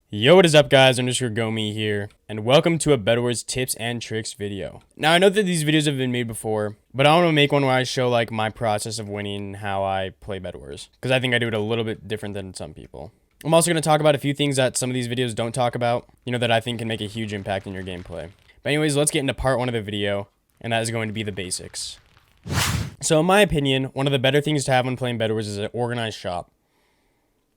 Yo, what is up guys, _Gomi here, and welcome to a bedwars tips and tricks video. Now I know that these videos have been made before, but I want to make one where I show like my process of winning, how I play bedwars, because I think I do it a little bit different than some people. I'm also going to talk about a few things that some of these videos don't talk about, that I think can make a huge impact in your gameplay. But anyways, let's get into part one of the video, and that is going to be the basics. So in my opinion, one of the better things to have when playing bedwars is an organized shop.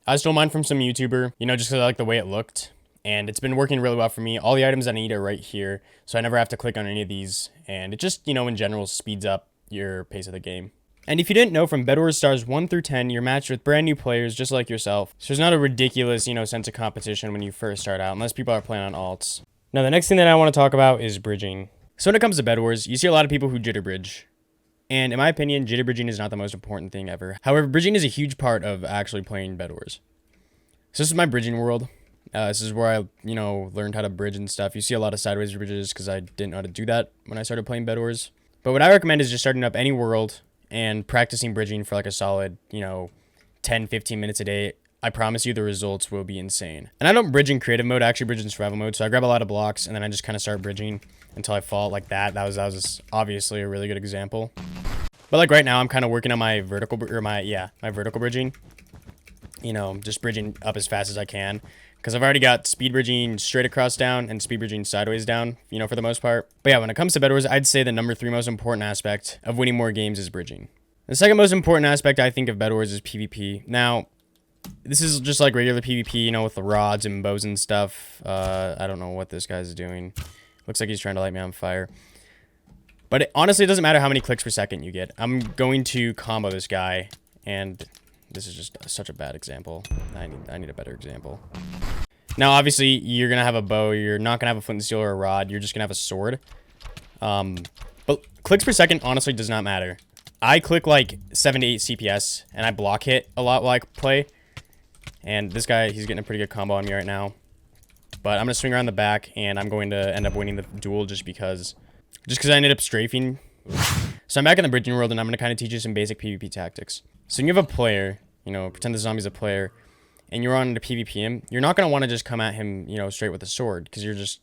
I stole mine from some YouTuber, just because I like the way it looked, and it's been working really well for me. All the items I need are right here, so I never have to click on any of these, and it just, in general, speeds up your pace of the game. And if you didn't know, from bedwars stars 1 through 10, you're matched with brand new players just like yourself, so there's not a ridiculous, sense of competition when you first start out, unless people are playing on alts. Now, the next thing that I want to talk about is bridging. So when it comes to bedwars, you see a lot of people who jitter bridge. And in my opinion, jitter bridging is not the most important thing ever. However, bridging is a huge part of actually playing bedwars. So this is my bridging world. This is where I, learned how to bridge and stuff. You see a lot of sideways bridges because I didn't know how to do that when I started playing bedwars. But what I recommend is just starting up any world and practicing bridging for like a solid, 10, 15 minutes a day. I promise you the results will be insane. And I don't bridge in creative mode, I actually bridge in survival mode. So I grab a lot of blocks and then I just kind of start bridging until I fall like that. That was obviously a really good example. But like right now, I'm kind of working on my vertical bridging. Just bridging up as fast as I can. Because I've already got speed bridging straight across down and speed bridging sideways down, for the most part. But yeah, when it comes to bedwars, I'd say the number 3 most important aspect of winning more games is bridging. The second most important aspect I think of bedwars is PvP. Now, this is just like regular PvP, with the rods and bows and stuff. I don't know what this guy's doing. Looks like he's trying to light me on fire. But honestly, it doesn't matter how many clicks per second you get. I'm going to combo this guy, and this is just such a bad example. I need a better example. Now, obviously, you're going to have a bow. You're not going to have a flint and steel or a rod. You're just going to have a sword. But clicks per second honestly does not matter. I click like 7 to 8 CPS, and I block hit a lot while I play. And this guy, he's getting a pretty good combo on me right now. But I'm going to swing around the back, and I'm going to end up winning the duel just because I ended up strafing. So I'm back in the bridging world, and I'm going to kind of teach you some basic PvP tactics. So when you have a player, pretend the zombie's a player, and you're on to PvP him, you're not going to want to just come at him, straight with a sword, because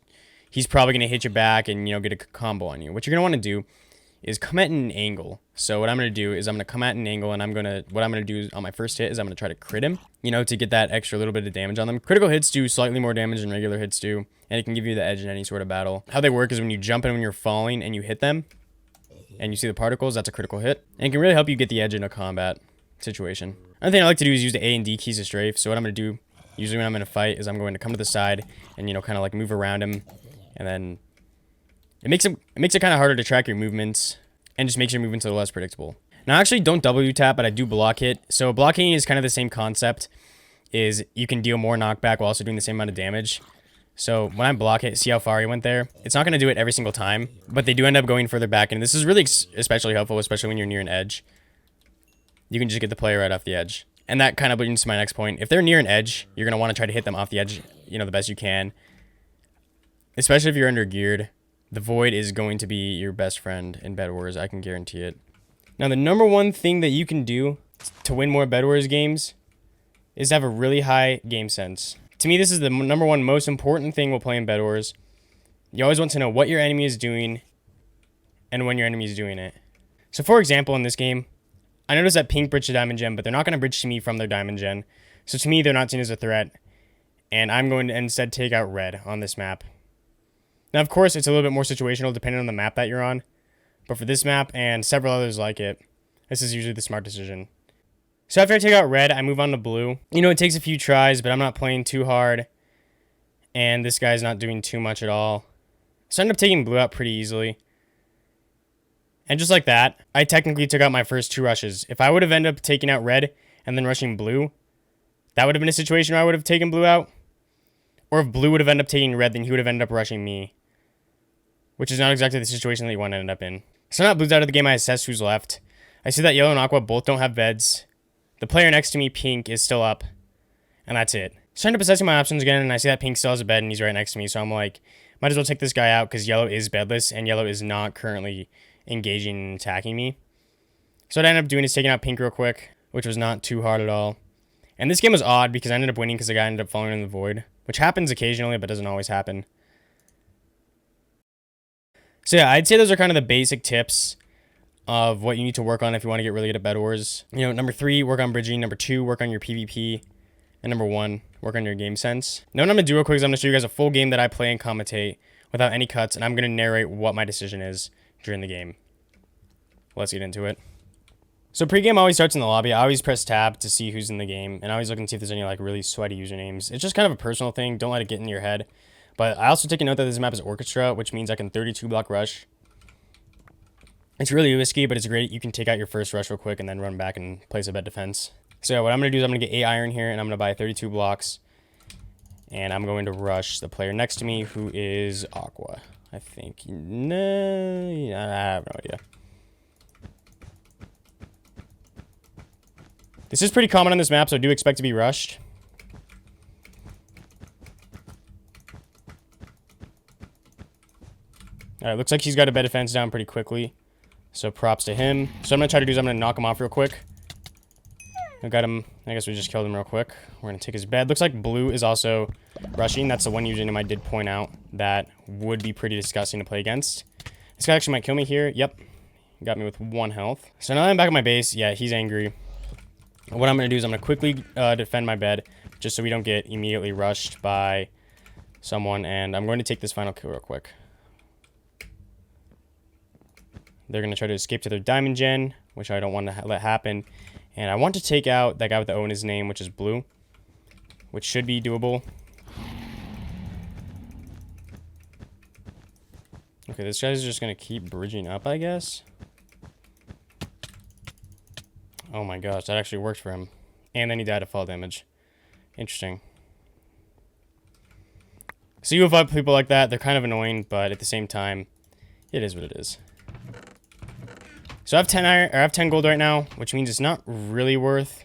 he's probably going to hit you back and, get a combo on you. What you're going to want to do is come at an angle. So what I'm going to do is I'm going to come at an angle, and what I'm going to do on my first hit is I'm going to try to crit him, to get that extra little bit of damage on them. Critical hits do slightly more damage than regular hits do, and it can give you the edge in any sort of battle. How they work is when you jump in when you're falling and you hit them, and you see the particles, that's a critical hit. And it can really help you get the edge in a combat situation. Another thing I like to do is use the A and D keys to strafe. So what I'm going to do, usually when I'm in a fight, is I'm going to come to the side and, kind of like move around him. And then it makes it kind of harder to track your movements and just makes your movements a little less predictable. Now, I actually don't W tap, but I do block hit. So blocking is kind of the same concept, is you can deal more knockback while also doing the same amount of damage. So when I block it, see how far he went there? It's not going to do it every single time, but they do end up going further back. And this is really especially helpful, especially when you're near an edge. You can just get the player right off the edge. And that kind of brings to my next point. If they're near an edge, you're going to want to try to hit them off the edge, the best you can. Especially if you're under geared. The void is going to be your best friend in bedwars, I can guarantee it. Now, the number 1 thing that you can do to win more bedwars games is to have a really high game sense. To me, this is the number 1 most important thing while playing bedwars. You always want to know what your enemy is doing and when your enemy is doing it. So, for example, in this game, I noticed that pink bridged to diamond gen, but they're not going to bridge to me from their diamond gen. So to me, they're not seen as a threat. And I'm going to instead take out red on this map. Now, of course, it's a little bit more situational depending on the map that you're on. But for this map and several others like it, this is usually the smart decision. So after I take out red, I move on to blue. It takes a few tries, but I'm not playing too hard. And this guy's not doing too much at all. So I end up taking blue out pretty easily. And just like that, I technically took out my first 2 rushes. If I would have ended up taking out red and then rushing blue, that would have been a situation where I would have taken blue out. Or if blue would have ended up taking red, then he would have ended up rushing me. Which is not exactly the situation that you want to end up in. So now that blue's out of the game, I assess who's left. I see that yellow and aqua both don't have beds. The player next to me, pink, is still up. And that's it. So I end up assessing my options again, and I see that pink still has a bed and he's right next to me. So I'm like, might as well take this guy out because yellow is bedless and yellow is not currently engaging and attacking me. So what I ended up doing is taking out pink real quick, which was not too hard at all. And this game was odd because I ended up winning because the guy ended up falling in the void. which happens occasionally, but doesn't always happen. So yeah, I'd say those are kind of the basic tips of what you need to work on if you want to get really good at Bed Wars. You know, number 3, work on bridging. Number 2, work on your PvP. And number 1, work on your game sense. Now what I'm going to do real quick is I'm going to show you guys a full game that I play and commentate without any cuts, and I'm going to narrate what my decision is during the game. Let's get into it. So pregame always starts in the lobby. I always press tab to see who's in the game, and I always look and see if there's any like really sweaty usernames. It's just kind of a personal thing. Don't let it get in your head. But I also take a note that this map is Orchestra, which means I can 32 block rush. It's really risky, but it's great. You can take out your first rush real quick and then run back and place a bed defense. So yeah, what I'm going to do is I'm going to get 8 iron here, and I'm going to buy 32 blocks. And I'm going to rush the player next to me, who is Aqua, I think. No, I have no idea. This is pretty common on this map, so I do expect to be rushed. Alright, looks like he's got a bed defense down pretty quickly. So props to him. So I'm going to try to do is I'm going to knock him off real quick. I got him. I guess we just killed him real quick. We're going to take his bed. Looks like blue is also rushing. That's the one username I did point out that would be pretty disgusting to play against. This guy actually might kill me here. Yep. Got me with 1 health. So now that I'm back at my base, yeah, he's angry. What I'm going to do is I'm going to quickly defend my bed just so we don't get immediately rushed by someone. And I'm going to take this final kill real quick. They're going to try to escape to their diamond gen, which I don't want to let happen. And I want to take out that guy with the O in his name, which is blue, which should be doable. Okay, this guy's just going to keep bridging up, I guess. Oh my gosh, that actually worked for him. And then he died of fall damage. Interesting. So you have people like that, they're kind of annoying, but at the same time, it is what it is. So I have 10 iron, or I have 10 gold right now, which means it's not really worth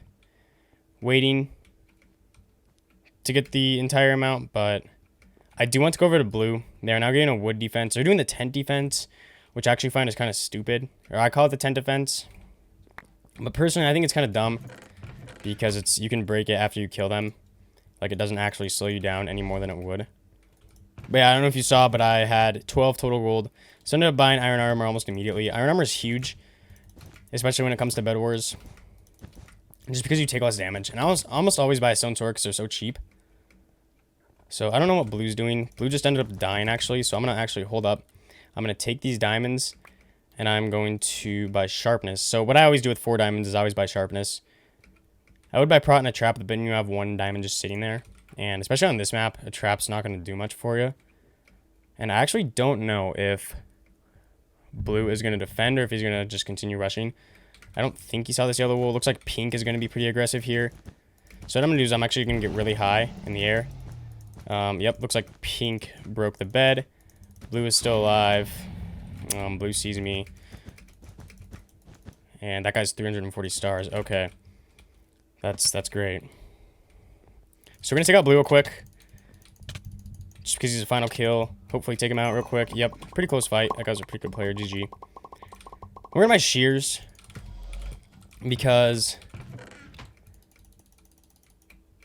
waiting to get the entire amount, but I do want to go over to blue. They're now getting a wood defense. They're doing the tent defense, which I actually find is kind of stupid. Or I call it the tent defense. But personally, I think it's kind of dumb because you can break it after you kill them. Like, it doesn't actually slow you down any more than it would. But yeah, I don't know if you saw, but I had 12 total gold. So I ended up buying iron armor almost immediately. Iron armor is huge, especially when it comes to Bed Wars. Just because you take less damage. And I almost always buy a stone sword because they're so cheap. So I don't know what blue's doing. Blue just ended up dying, actually. So I'm going to actually hold up. I'm going to take these diamonds, and I'm going to buy sharpness. So what I always do with 4 diamonds is I always buy sharpness. I would buy prot and a trap, but then you have 1 diamond just sitting there. And especially on this map, a trap's not going to do much for you. And I actually don't know if blue is going to defend or if he's going to just continue rushing. I don't think he saw this yellow wool. Looks like pink is going to be pretty aggressive here. So what I'm going to do is I'm actually going to get really high in the air. Yep, looks like pink broke the bed. Blue is still alive. Blue sees me. And that guy's 340 stars. Okay. That's great. So we're going to take out blue real quick. Just because he's a final kill. Hopefully take him out real quick. Yep, pretty close fight. That guy's a pretty good player. GG. We're going to buy shears. Because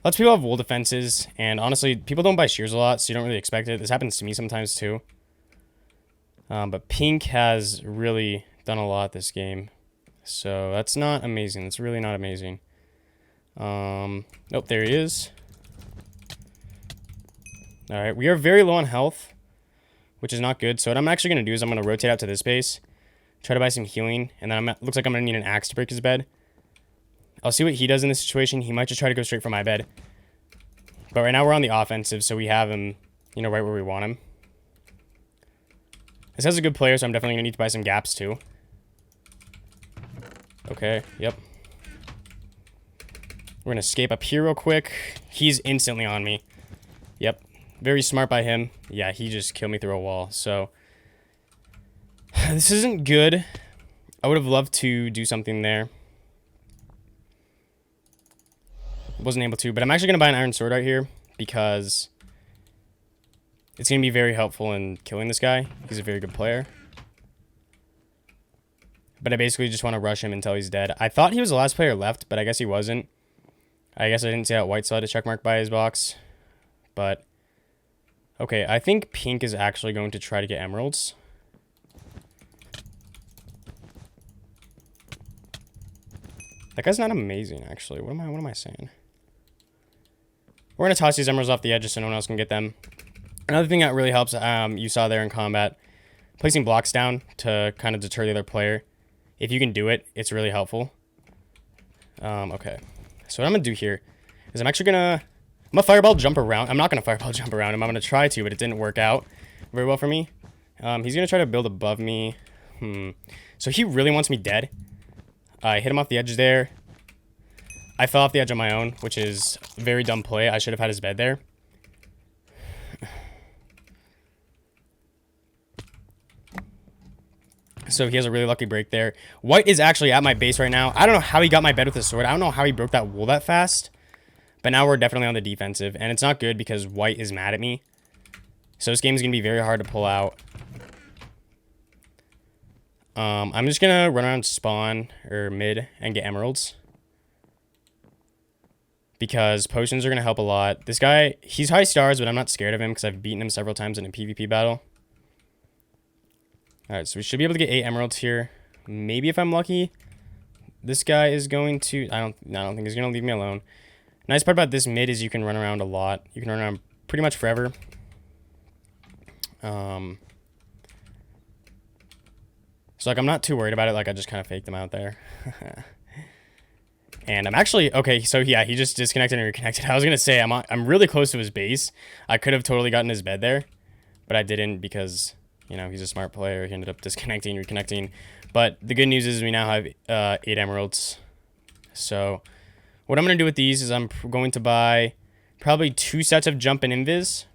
lots of people have wool defenses. And honestly, people don't buy shears a lot, so you don't really expect it. This happens to me sometimes too. But pink has really done a lot this game. So that's not amazing. That's really not amazing. Nope, there he is. Alright, we are very low on health, which is not good. So what I'm actually going to do is I'm going to rotate out to this base, try to buy some healing, and then looks like I'm going to need an axe to break his bed. I'll see what he does in this situation. He might just try to go straight for my bed. But right now we're on the offensive, so we have him, you know, right where we want him. This guy's a good player, so I'm definitely going to need to buy some gaps too. Okay, yep. We're going to escape up here real quick. He's instantly on me. Yep. Very smart by him. Yeah, he just killed me through a wall. So, this isn't good. I would have loved to do something there. Wasn't able to, but I'm actually going to buy an iron sword right here because it's going to be very helpful in killing this guy. He's a very good player. But I basically just want to rush him until he's dead. I thought he was the last player left, but I guess he wasn't. I guess I didn't see that white still had a check mark by his box. But Okay, I think pink is actually going to try to get emeralds. That guy's not amazing, actually. What am I saying? We're going to toss these emeralds off the edge just so no one else can get them. Another thing that really helps, you saw there in combat, placing blocks down to kind of deter the other player. If you can do it, it's really helpful. Okay. So what I'm going to do here is I'm going to fireball jump around. I'm not going to fireball jump around him. I'm going to try to, but it didn't work out very well for me. He's going to try to build above me. So he really wants me dead. I hit him off the edge there. I fell off the edge on my own, which is a very dumb play. I should have had his bed there. So he has a really lucky break there. White is actually at my base right now. I don't know how he got my bed with his sword. I don't know how he broke that wool that fast. But now we're definitely on the defensive. And it's not good because white is mad at me. So this game is going to be very hard to pull out. I'm just going to run around spawn or mid and get emeralds. Because potions are going to help a lot. This guy, he's high stars, but I'm not scared of him because I've beaten him several times in a PvP battle. Alright, so we should be able to get 8 emeralds here. Maybe if I'm lucky. This guy is going to... I don't think he's going to leave me alone. Nice part about this mid is you can run around a lot. You can run around pretty much forever. So, like, I'm not too worried about it. Like, I just kind of faked him out there. And I'm actually... Okay, so, yeah, he just disconnected and reconnected. I was going to say, I'm really close to his base. I could have totally gotten his bed there. But I didn't because, you know, he's a smart player. He ended up disconnecting, reconnecting. But the good news is we now have 8 emeralds. So, what I'm going to do with these is I'm going to buy probably 2 sets of jump and invis.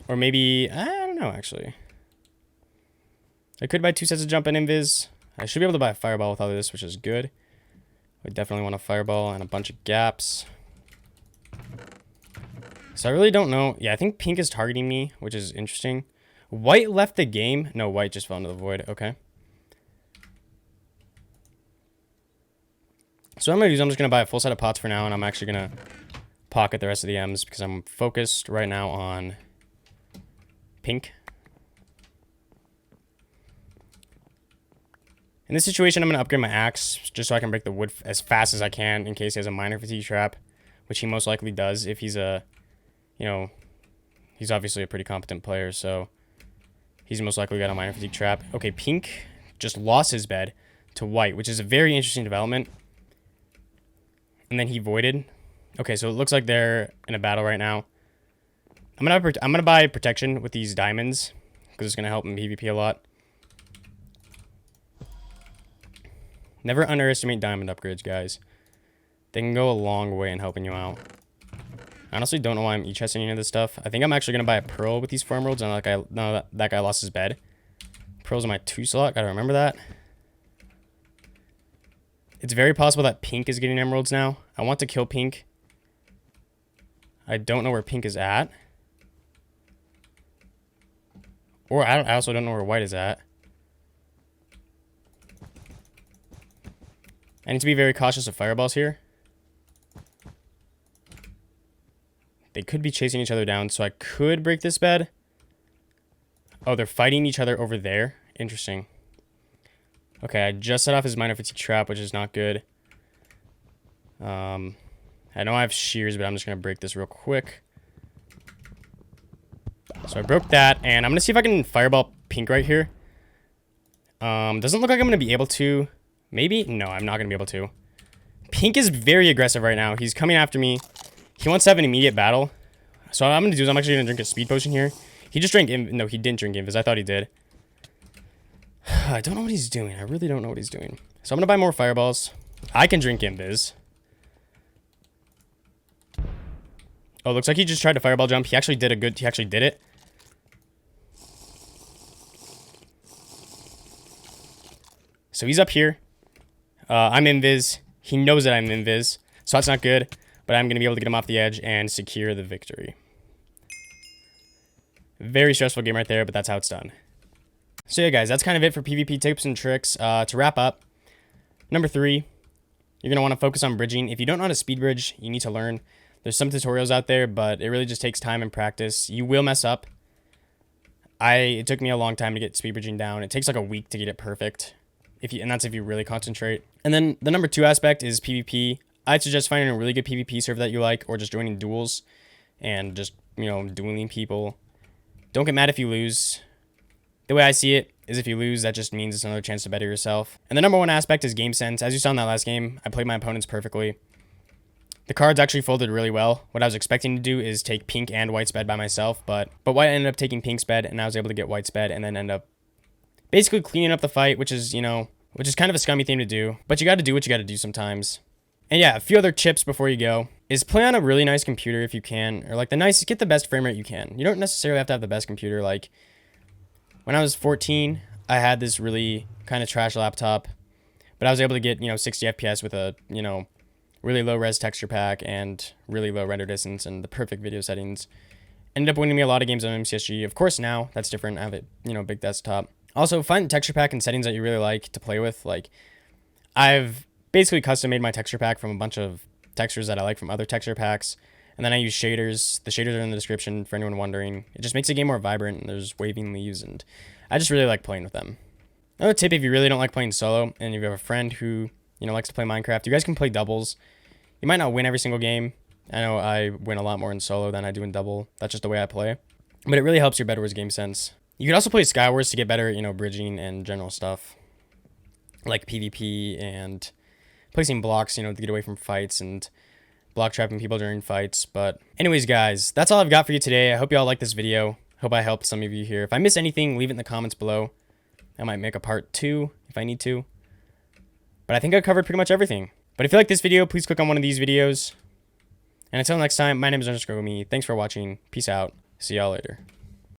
Or maybe... I don't know, actually. I could buy 2 sets of jump and invis. I should be able to buy a fireball with all of this, which is good. I definitely want a fireball and a bunch of gaps. So I really don't know. Yeah, I think pink is targeting me, which is interesting. White left the game. No, white just fell into the void. Okay. So what I'm going to do is I'm just going to buy a full set of pots for now, and I'm actually going to pocket the rest of the M's because I'm focused right now on pink. In this situation, I'm going to upgrade my axe just so I can break the wood as fast as I can in case he has a minor fatigue trap, which he most likely does if he's a, you know, he's obviously a pretty competent player, so he's most likely got a minor fatigue trap. Okay, pink just lost his bed to white, which is a very interesting development. And then he voided. Okay, so it looks like they're in a battle right now. I'm gonna buy protection with these diamonds because it's gonna help in PvP a lot. Never underestimate diamond upgrades, guys. They can go a long way in helping you out. I honestly don't know why I'm e-chesting any of this stuff. I think I'm actually gonna buy a pearl with these 4 emeralds. And that guy lost his bed. Pearl's in my 2 slot. Gotta remember that. It's very possible that pink is getting emeralds now. I want to kill pink. I don't know where pink is at. Or I also don't know where white is at. I need to be very cautious of fireballs here. They could be chasing each other down, so I could break this bed. Oh, they're fighting each other over there. Interesting. Okay, I just set off his minor fatigue trap, which is not good. I know I have shears, but I'm just going to break this real quick. So I broke that, and I'm going to see if I can fireball pink right here. Doesn't look like I'm going to be able to. Maybe? No, I'm not going to be able to. Pink is very aggressive right now. He's coming after me. He wants to have an immediate battle. So what I'm going to do is I'm actually going to drink a speed potion here. He just drank... No, he didn't drink invis. I thought he did. I don't know what he's doing. I really don't know what he's doing. So I'm going to buy more fireballs. I can drink invis. Oh, looks like he just tried to fireball jump. He actually did He actually did it. So he's up here. I'm invis. He knows that I'm invis. So that's not good. But I'm going to be able to get him off the edge and secure the victory. Very stressful game right there, but that's how it's done. So yeah, guys, that's kind of it for PvP tips and tricks. To wrap up, number 3, you're going to want to focus on bridging. If you don't know how to speed bridge, you need to learn. There's some tutorials out there, but it really just takes time and practice. You will mess up. It took me a long time to get speed bridging down. It takes like a week to get it perfect, and that's if you really concentrate. And then the number 2 aspect is PvP. I'd suggest finding a really good PvP server that you like, or just joining duels and just, dueling people. Don't get mad if you lose. The way I see it is if you lose, that just means it's another chance to better yourself. And the number 1 aspect is game sense. As you saw in that last game, I played my opponents perfectly. The cards actually folded really well. What I was expecting to do is take pink and white sped by myself, but white ended up taking pink sped, and I was able to get white sped, and then end up basically cleaning up the fight, which is kind of a scummy thing to do. But you got to do what you got to do sometimes. And yeah, a few other tips before you go is play on a really nice computer if you can, or like get the best frame rate you can. You don't necessarily have to have the best computer. Like when I was 14, I had this really kind of trash laptop, but I was able to get 60 FPS with a really low res texture pack and really low render distance and the perfect video settings. Ended up winning me a lot of games on MCSG. Of course, now that's different. I have a big desktop. Also, find texture pack and settings that you really like to play with. Like I've basically custom made my texture pack from a bunch of textures that I like from other texture packs. And then I use shaders. The shaders are in the description for anyone wondering. It just makes the game more vibrant, and there's waving leaves, and I just really like playing with them. Another tip, if you really don't like playing solo and you have a friend who likes to play Minecraft, you guys can play doubles. You might not win every single game. I know I win a lot more in solo than I do in double. That's just the way I play. But it really helps your bedwars game sense. You can also play Skywars to get better, bridging and general stuff. Like PvP and placing blocks, to get away from fights and block trapping people during fights. But anyways, guys, that's all I've got for you today. I hope you all liked this video. Hope I helped some of you here. If I missed anything, leave it in the comments below. I might make a part 2 if I need to. But I think I covered pretty much everything. But if you like this video, please click on one of these videos. And until next time, my name is _me. Thanks for watching. Peace out. See y'all later.